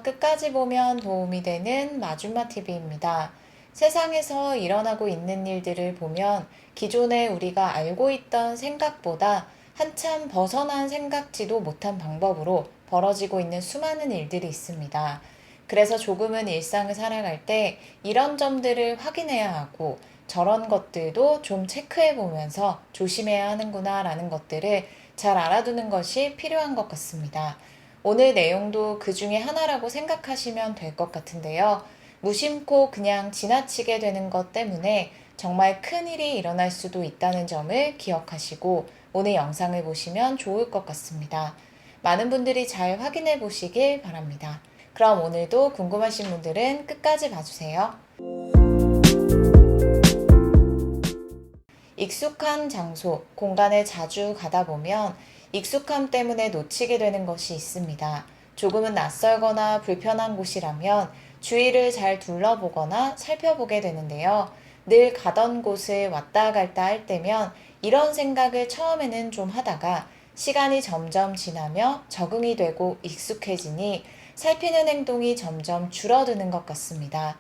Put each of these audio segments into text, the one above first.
처음부터 끝까지 보면 도움이 되는 마줌마TV입니다. 세상에서 일어나고 있는 일들을 보면 기존에 우리가 알고 있던 생각보다 한참 벗어난 생각지도 못한 방법으로 벌어지고 있는 수많은 일들이 있습니다. 그래서 조금은 일상을 살아갈 때 이런 점들을 확인해야 하고 저런 것들도 좀 체크해 보면서 조심해야 하는구나 라는 것들을 잘 알아두는 것이 필요한 것 같습니다. 오늘 내용도 그 중에 하나라고 생각하시면 될 것 같은데요. 무심코 그냥 지나치게 되는 것 때문에 정말 큰일이 일어날 수도 있다는 점을 기억하시고 오늘 영상을 보시면 좋을 것 같습니다. 많은 분들이 잘 확인해 보시길 바랍니다. 그럼 오늘도 궁금하신 분들은 끝까지 봐주세요. 익숙한 장소, 공간에 자주 가다 보면 익숙함 때문에 놓치게 되는 것이 있습니다. 조금은 낯설거나 불편한 곳이라면 주위를 잘 둘러보거나 살펴보게 되는데요. 늘 가던 곳을 왔다 갔다 할 때면 이런 생각을 처음에는 좀 하다가 시간이 점점 지나며 적응이 되고 익숙해지니 살피는 행동이 점점 줄어드는 것 같습니다.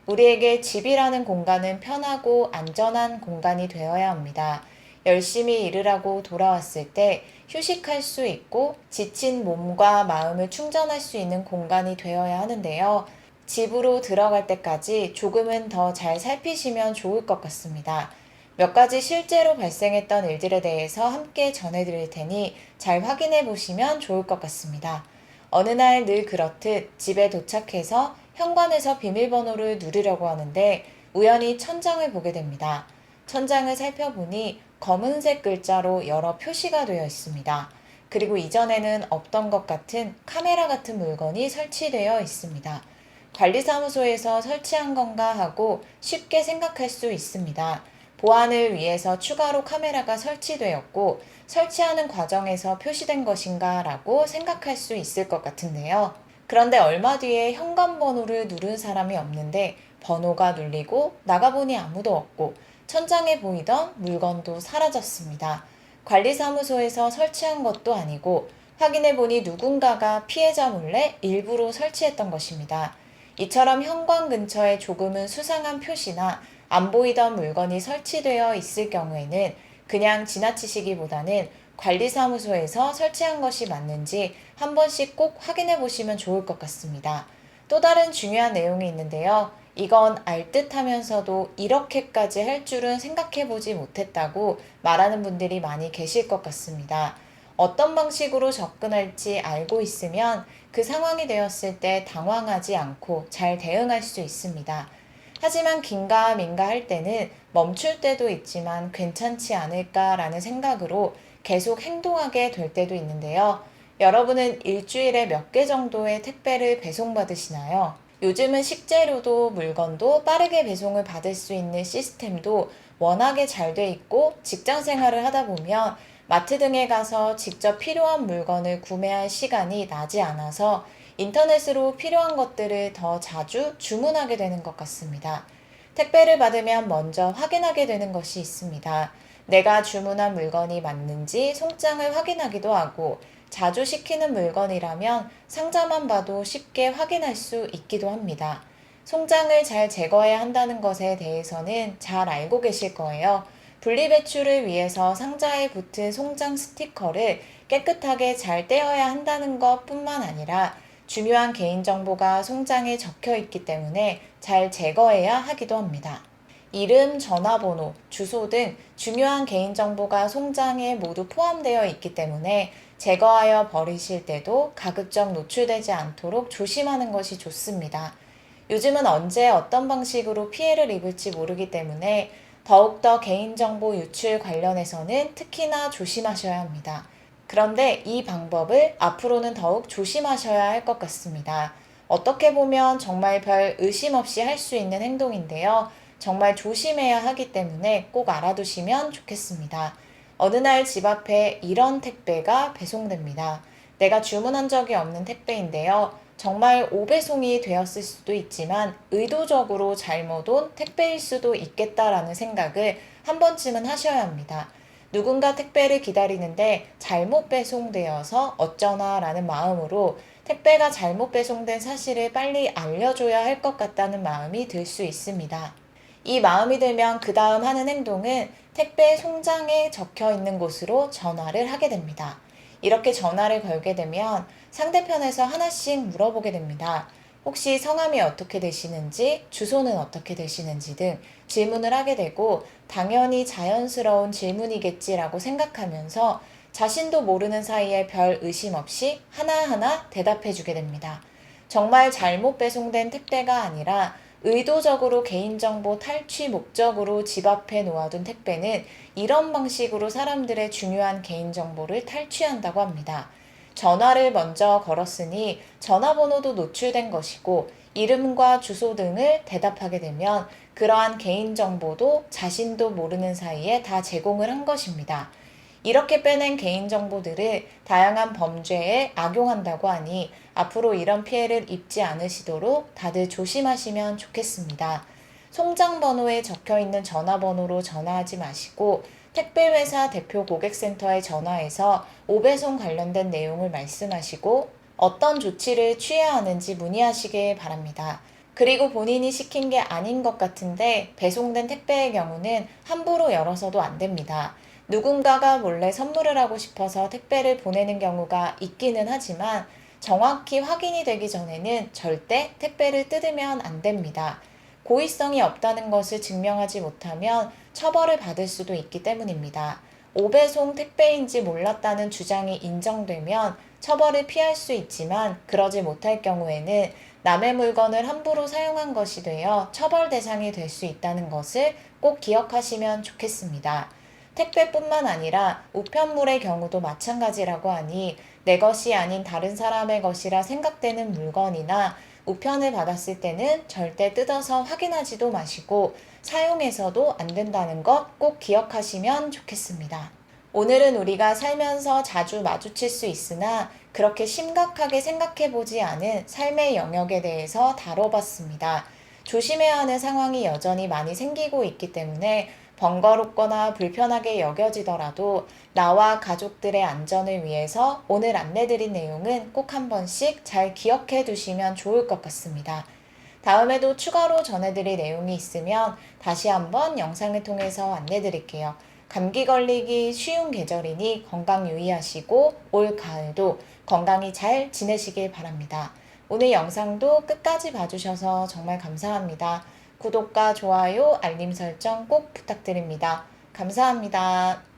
우리에게 집이라는 공간은 편하고 안전한 공간이 되어야 합니다. 열심히 일을 하고 돌아왔을 때 휴식할 수 있고 지친 몸과 마음을 충전할 수 있는 공간이 되어야 하는데요. 집으로 들어갈 때까지 조금은 더 잘 살피시면 좋을 것 같습니다. 몇 가지 실제로 발생했던 일들에 대해서 함께 전해드릴 테니 잘 확인해 보시면 좋을 것 같습니다. 어느 날 늘 그렇듯 집에 도착해서 현관에서 비밀번호를 누르려고 하는데 우연히 천장을 보게 됩니다. 천장을 살펴보니 검은색 글자로 여러 표시가 되어 있습니다. 그리고 이전에는 없던 것 같은 카메라 같은 물건이 설치되어 있습니다. 관리사무소에서 설치한 건가 하고 쉽게 생각할 수 있습니다. 보안을 위해서 추가로 카메라가 설치되었고 설치하는 과정에서 표시된 것인가 라고 생각할 수 있을 것 같은데요. 그런데 얼마 뒤에 현관번호를 누른 사람이 없는데 번호가 눌리고 나가보니 아무도 없고 천장에 보이던 물건도 사라졌습니다. 관리사무소에서 설치한 것도 아니고 확인해보니 누군가가 피해자 몰래 일부러 설치했던 것입니다. 이처럼 현관 근처에 조금은 수상한 표시나 안 보이던 물건이 설치되어 있을 경우에는 그냥 지나치시기보다는 관리사무소에서 설치한 것이 맞는지 한 번씩 꼭 확인해 보시면 좋을 것 같습니다. 또 다른 중요한 내용이 있는데요. 이건 알듯 하면서도 이렇게까지 할 줄은 생각해 보지 못했다고 말하는 분들이 많이 계실 것 같습니다. 어떤 방식으로 접근할지 알고 있으면 그 상황이 되었을 때 당황하지 않고 잘 대응할 수 있습니다. 하지만 긴가민가 할 때는 멈출 때도 있지만 괜찮지 않을까라는 생각으로 계속 행동하게 될 때도 있는데요. 여러분은 일주일에 몇 개 정도의 택배를 배송받으시나요? 요즘은 식재료도 물건도 빠르게 배송을 받을 수 있는 시스템도 워낙에 잘 돼 있고 직장 생활을 하다 보면 마트 등에 가서 직접 필요한 물건을 구매할 시간이 나지 않아서 인터넷으로 필요한 것들을 더 자주 주문하게 되는 것 같습니다. 택배를 받으면 먼저 확인하게 되는 것이 있습니다. 내가 주문한 물건이 맞는지 송장을 확인하기도 하고 자주 시키는 물건이라면 상자만 봐도 쉽게 확인할 수 있기도 합니다. 송장을 잘 제거해야 한다는 것에 대해서는 잘 알고 계실 거예요. 분리배출을 위해서 상자에 붙은 송장 스티커를 깨끗하게 잘 떼어야 한다는 것 뿐만 아니라 중요한 개인정보가 송장에 적혀 있기 때문에 잘 제거해야 하기도 합니다. 이름, 전화번호, 주소 등 중요한 개인정보가 송장에 모두 포함되어 있기 때문에 제거하여 버리실 때도 가급적 노출되지 않도록 조심하는 것이 좋습니다. 요즘은 언제 어떤 방식으로 피해를 입을지 모르기 때문에 더욱더 개인정보 유출 관련해서는 특히나 조심하셔야 합니다. 그런데 이 방법을 앞으로는 더욱 조심하셔야 할 것 같습니다. 어떻게 보면 정말 별 의심 없이 할 수 있는 행동인데요. 정말 조심해야 하기 때문에 꼭 알아두시면 좋겠습니다. 어느 날 집 앞에 이런 택배가 배송됩니다. 내가 주문한 적이 없는 택배인데요. 정말 오배송이 되었을 수도 있지만 의도적으로 잘못 온 택배일 수도 있겠다라는 생각을 한 번쯤은 하셔야 합니다. 누군가 택배를 기다리는데 잘못 배송되어서 어쩌나 라는 마음으로 택배가 잘못 배송된 사실을 빨리 알려줘야 할 것 같다는 마음이 들 수 있습니다. 이 마음이 들면 그 다음 하는 행동은 택배 송장에 적혀 있는 곳으로 전화를 하게 됩니다. 이렇게 전화를 걸게 되면 상대편에서 하나씩 물어보게 됩니다. 혹시 성함이 어떻게 되시는지, 주소는 어떻게 되시는지 등 질문을 하게 되고, 당연히 자연스러운 질문이겠지라고 생각하면서 자신도 모르는 사이에 별 의심 없이 하나하나 대답해 주게 됩니다. 정말 잘못 배송된 택배가 아니라 의도적으로 개인정보 탈취 목적으로 집 앞에 놓아둔 택배는 이런 방식으로 사람들의 중요한 개인정보를 탈취한다고 합니다. 전화를 먼저 걸었으니 전화번호도 노출된 것이고, 이름과 주소 등을 대답하게 되면 그러한 개인정보도 자신도 모르는 사이에 다 제공을 한 것입니다. 이렇게 빼낸 개인정보들을 다양한 범죄에 악용한다고 하니 앞으로 이런 피해를 입지 않으시도록 다들 조심하시면 좋겠습니다. 송장 번호에 적혀 있는 전화번호로 전화하지 마시고, 택배회사 대표 고객센터에 전화해서 오배송 관련된 내용을 말씀하시고 어떤 조치를 취해야 하는지 문의하시길 바랍니다. 그리고 본인이 시킨 게 아닌 것 같은데 배송된 택배의 경우는 함부로 열어서도 안 됩니다. 누군가가 몰래 선물을 하고 싶어서 택배를 보내는 경우가 있기는 하지만 정확히 확인이 되기 전에는 절대 택배를 뜯으면 안 됩니다. 고의성이 없다는 것을 증명하지 못하면 처벌을 받을 수도 있기 때문입니다. 오배송 택배인지 몰랐다는 주장이 인정되면 처벌을 피할 수 있지만, 그러지 못할 경우에는 남의 물건을 함부로 사용한 것이 되어 처벌 대상이 될 수 있다는 것을 꼭 기억하시면 좋겠습니다. 택배뿐만 아니라 우편물의 경우도 마찬가지라고 하니 내 것이 아닌 다른 사람의 것이라 생각되는 물건이나 우편을 받았을 때는 절대 뜯어서 확인하지도 마시고 사용해서도 안 된다는 것 꼭 기억하시면 좋겠습니다. 오늘은 우리가 살면서 자주 마주칠 수 있으나 그렇게 심각하게 생각해 보지 않은 삶의 영역에 대해서 다뤄봤습니다. 조심해야 하는 상황이 여전히 많이 생기고 있기 때문에 번거롭거나 불편하게 여겨지더라도 나와 가족들의 안전을 위해서 오늘 안내드린 내용은 꼭 한 번씩 잘 기억해 두시면 좋을 것 같습니다. 다음에도 추가로 전해드릴 내용이 있으면 다시 한번 영상을 통해서 안내드릴게요. 감기 걸리기 쉬운 계절이니 건강 유의하시고 올 가을도 건강히 잘 지내시길 바랍니다. 오늘 영상도 끝까지 봐주셔서 정말 감사합니다. 구독과 좋아요, 알림 설정 꼭 부탁드립니다. 감사합니다.